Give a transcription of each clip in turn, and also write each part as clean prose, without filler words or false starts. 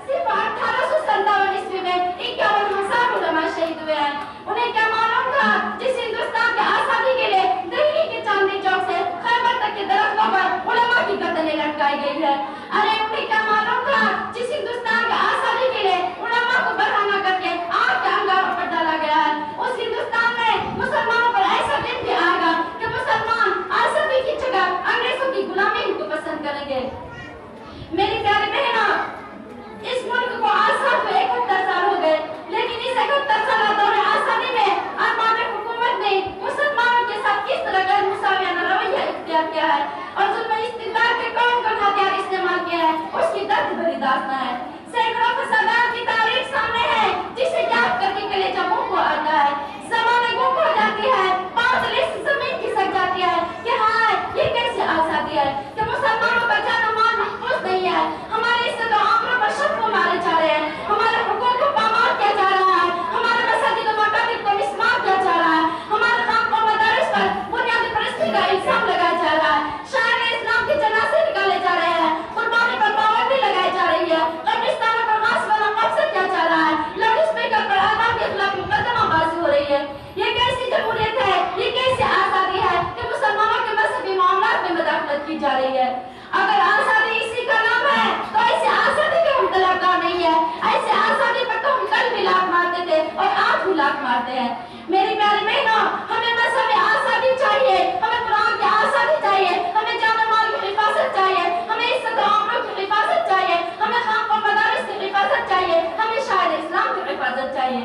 सिर्फ 1857 ईस्वी में 51,000 उलमा शहीद हुए हैं। उन्हें क्या मालूम था जिस हिंदुस्तान के आजादी के लिए दिल्ली के चांदनी चौक से खैबर तक के दरख्तों पर उलमा की कतलें लटकाई गई है। अरे उन्हें क्या मालूम था जिस हिंदुस्तान के आजादी के लिए उलमा को बरहना करके आग के अंगारों पर डाला गया है, उस हिंदुस्तान में मुसलमानों पर ऐसा दिन भी आएगा कि मुसलमान आजादी की जगह अंग्रेजों की गुलामी को पसंद करेंगे। मेरी प्यारी बहनों, इस मुल्क को आजाद हुए 71 साल हो गए, लेकिन इस 71 साल दौरे आजादी में अरबाब हुकूमत ने मुसलमानों के साथ किस तरह का मुसावियाना रवैया इख्तियार किया है और जुल्म इस्तिक्बार के कौन-कौन हथियार इस्तेमाल किया है, उसकी दर्द भरी दास्तां है। सैकड़ों फसादात की तारीख सामने है, जिसे याद करके कलेजा मुंह को आता है। ज़बानें गुम हो जाती है, पांव तले से जमीन खिसक जाती है कि हाय ये कैसी आजादी है कि मुसलमानों का जान माल महफूज नहीं है। हमारे इज्जत और आबरू पर शत्रु मारे जा रहे हैं, हमारे हुकूक को पामाल किया जा रहा है, हमारे मसाजिद और मकातिब को मिस्मार किया जा रहा है, हमारे खानकों और मदारिस पर बुनियादी परस्ती का इल्जाम लगाया जा रहा है, शायर इस्लाम के जनाजे निकाले जा रहे हैं, कुर्बानी पर पाबंदी लगाई जा रही है, कब्रिस्तानों पर गासबाना कब्जा किया जा रहा है, लाउड स्पीकर पर आज़ाद के खिलाफ मुकदमाबाजी हो रही है। ये कैसी जमहूरियत है, ये कैसी आजादी है कि मुसलमानों के मजहबी मामलात में मुदाखलत की जा रही है। अगर आजादी इसी का नाम है तो ऐसे आजादी के हम तलबगार नहीं है। ऐसे आजादी पर तो हम कल भी लात मारते थे और आज भी लात मारते हैं। मेरी प्यारी बहनों, हमें मजहब में आजादी चाहिए, हमें कुरान की आजादी चाहिए, हमें जान माल की हिफाजत चाहिए, हमें इज्जत और आबरू की हिफाजत चाहिए, हमें खानकों मदारिस की हिफाजत चाहिए, हमें शायर इस्लाम की हिफाजत चाहिए।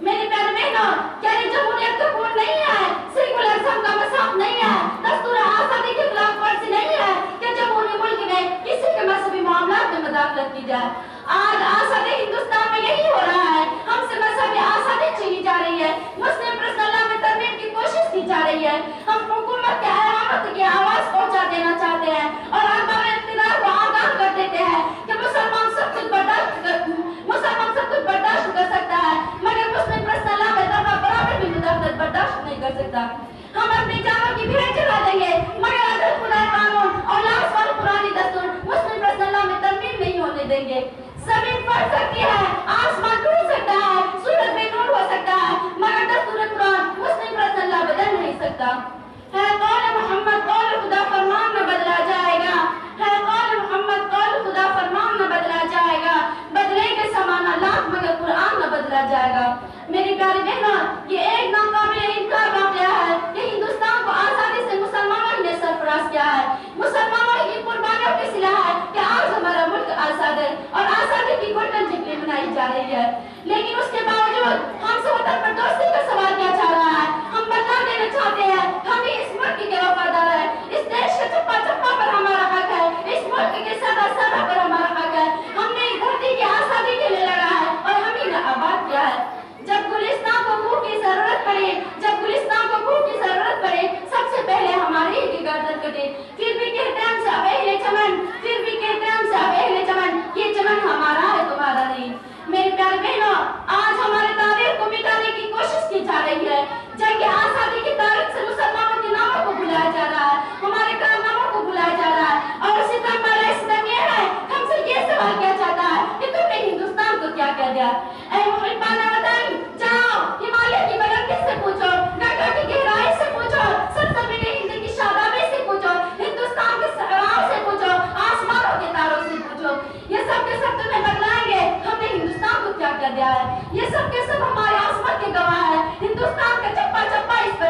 मेरी प्यारी बहनों, क्या ये जमहूरियत का खून नहीं है, सेकुलरिज्म का मज़ाक नहीं है, दस्तूर आजादी के खिलाफ वर्जी नहीं है कि जमहूरी मुल्क में किसी के मजहबी मामलात में मुदाखलत की जाए। आज आजादी हिंदुस्तान में यही हो रहा है, हमसे मजहबी आजादी छीनी जा रही है, मुस्लिम पर्सनल लॉ में तरमीम की कोशिश की जा रही है। हम हुकूमत के अयामत की आवाज पहुंचा देना चाहते हैं और अरबाब इख्तियार को आगाह कर देते हैं कि मुसलमान सब कुछ बर्दाश्त कर सकता है, मगर मुस्लिम पर्सनल लॉ में दफा बराबर भी मुदाखलत बर्दाश्त नहीं कर सकता। हम अपनी जानों की भेंट चढ़ा देंगे, मगर अदल खुदाई कानून और लाश वाली पुरानी दस्तूर मुस्लिम पर्सनल लॉ में तरमीम नहीं होने देंगे। जमीन फट सकती है, आसमान टूट सकता है, सूरज में नूर हो सकता है, मगर दस्तूर कुरान मुस्लिम पर्सनल लॉ बदल नहीं सकता। है कौल मोहम्मद कौल खुदा फरमान न बदला जाएगा, है कौल मोहम्मद कौल खुदा फरमान न बदला जाएगा, बदलेगा ज़माना लाख मगर कुरान न बदला जाएगा। मेरी प्यारी बहनों, ये एक नाकाबिल इनकार वाक़या है कि हिंदुस्तान को आजादी से मुसलमानों ने सरफराज किया है। मुसलमानों की कुर्बानियों की सिला है कि आज हमारा मुल्क आजाद है और आजादी की गोल्डन जुबली मनाई जा रही है, लेकिन उसके बावजूद हमसे वतन पर दोस्ती का सवाल किया जा रहा है। हम बदला देना चाहते हैं, हम भी इस मुल्क के वफादार हैं, इस देश के चप्पा चप्पा पर हमारा हक है, इस मुल्क के सदा सदा पर हमारा हक है। हमने इस धरती की आजादी के लिए लड़ा है और हम ही ने आबाद किया है। जब गुलिस्तान को भूख की जरूरत पड़े, जब गुलिस्तान को भूख की जरूरत पड़े, सबसे पहले हमारी ही गर्दन कटे। फिर भी कहते हैं हमसे अबेले चमन, फिर भी कहते हैं हमसे अबेले चमन, ये चमन हमारा है तुम्हारा नहीं। मेरी प्यारे बहनों, आज हमारे तारीख को मिटाने की कोशिश की जा रही है। जंग आजादी की तारीख से मुसलमानों के नामों को भुलाया जा रहा है, हमारे कारनामों को भुलाया जा रहा है और सितम ये है, हमसे ये सवाल किया जाता है कि तुमने हिंदुस्तान को क्या कह दिया। ऐ मुहिब्बान वतन, जाओ हिमालय की बलंदी से पूछो, गंगा की गहराई से पूछो, सरसब्ज़ हिंद की शादाबी से पूछो, हिंदुस्तान के सहराओं से पूछो, आसमानों के तारों से पूछो। ये सब के सब तुम्हें बतलाएंगे हमने हिंदुस्तान को क्या कर दिया है। ये सब के सब हमारे आसमान के गवाह है, हिंदुस्तान का चप्पा चप्पा इस पर